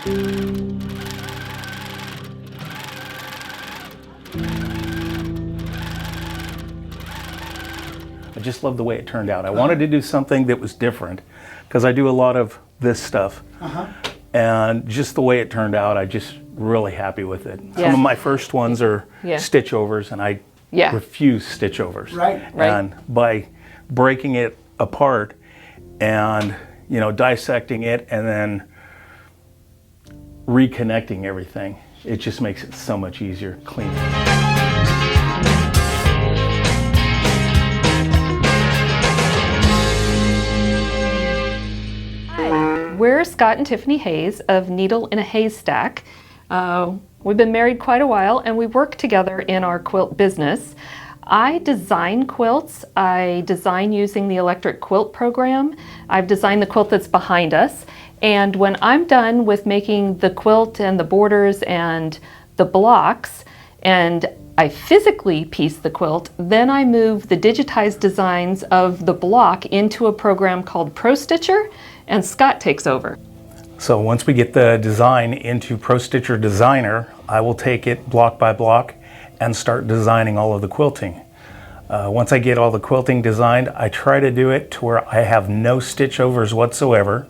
I just love the way it turned out. I wanted to do something that was different because I do a lot of this stuff. And just the way it turned out, I just really happy with it. Some of my first ones are stitch overs, and I refuse stitch overs. And by breaking it apart and dissecting it and then reconnecting everything, it just makes it so much easier, cleaner. We're Scott and Tiffany Hayes of Needle in a Haystack. We've been married quite a while and we work together in our quilt business. I design quilts. I design using the electric quilt program. I've designed the quilt that's behind us. And when I'm done with making the quilt and the borders and the blocks, and I physically piece the quilt, then I move the digitized designs of the block into a program called Pro Stitcher, and Scott takes over. So once we get the design into Pro Stitcher Designer, I will take it block by block and start designing all of the quilting. Once I get all the quilting designed, I try to do it to where I have no stitch overs whatsoever,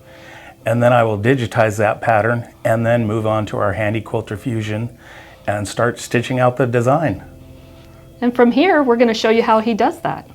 and then I will digitize that pattern and then move on to our Handy Quilter Fusion and start stitching out the design. And from here, we're going to show you how he does that.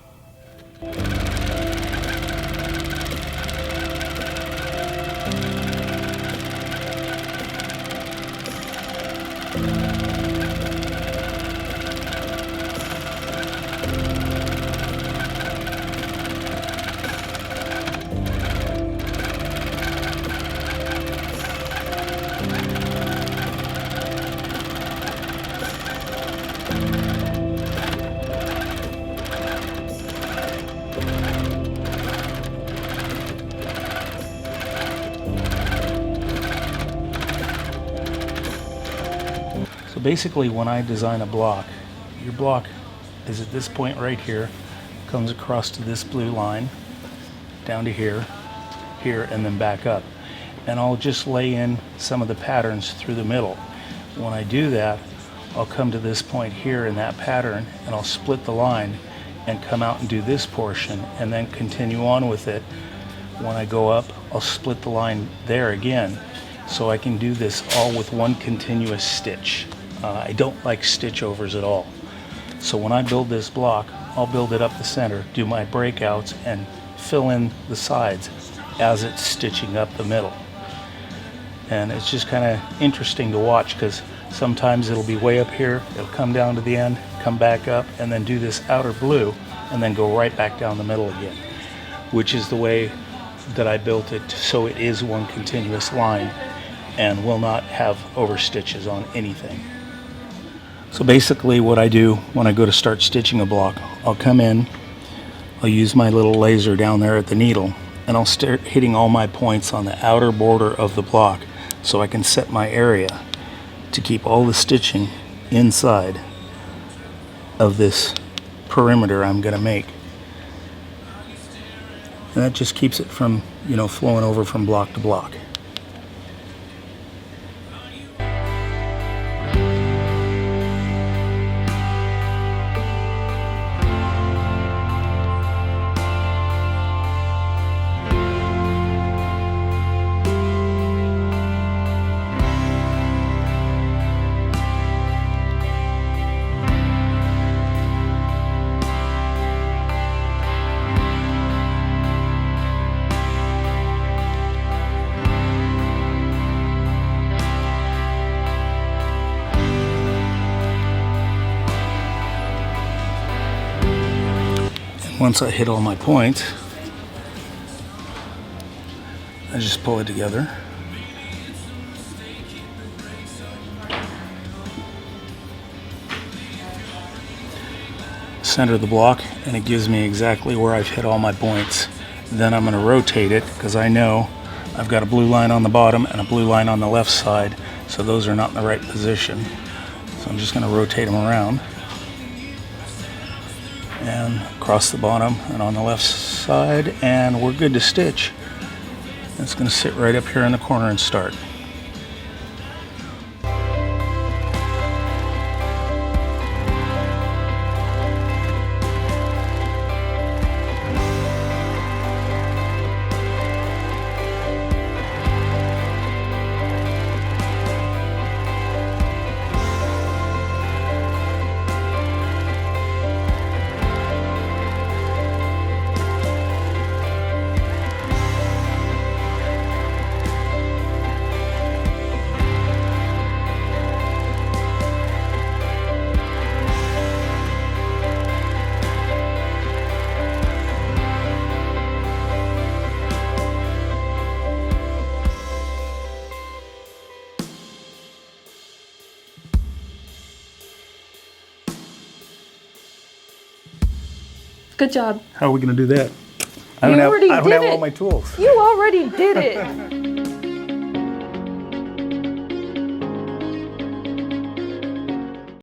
So basically when I design a block, your block is at this point right here, comes across to this blue line, down to here, here, and then back up. And I'll just lay in some of the patterns through the middle. When I do that, I'll come to this point here in that pattern and I'll split the line and come out and do this portion and then continue on with it. When I go up, I'll split the line there again, so I can do this all with one continuous stitch. I don't like stitch overs at all. So when I build this block, I'll build it up the center, do my breakouts, and fill in the sides as it's stitching up the middle. And it's just kind of interesting to watch because sometimes it'll be way up here, it'll come down to the end, come back up, and then do this outer blue, and then go right back down the middle again, which is the way that I built it, so it is one continuous line and will not have over stitches on anything. So basically what I do when I go to start stitching a block, I'll come in, I'll use my little laser down there at the needle, and I'll start hitting all my points on the outer border of the block so I can set my area to keep all the stitching inside of this perimeter I'm going to make. And that just keeps it from, flowing over from block to block. Once I hit all my points, I just pull it together. Center the block, and it gives me exactly where I've hit all my points. Then I'm going to rotate it because I know I've got a blue line on the bottom and a blue line on the left side, so those are not in the right position. So I'm just going to rotate them around and across the bottom and on the left side, and we're good to stitch. It's going to sit right up here in the corner and start. Good job. How are we going to do that? You already I don't did have it. all my tools. You already did it.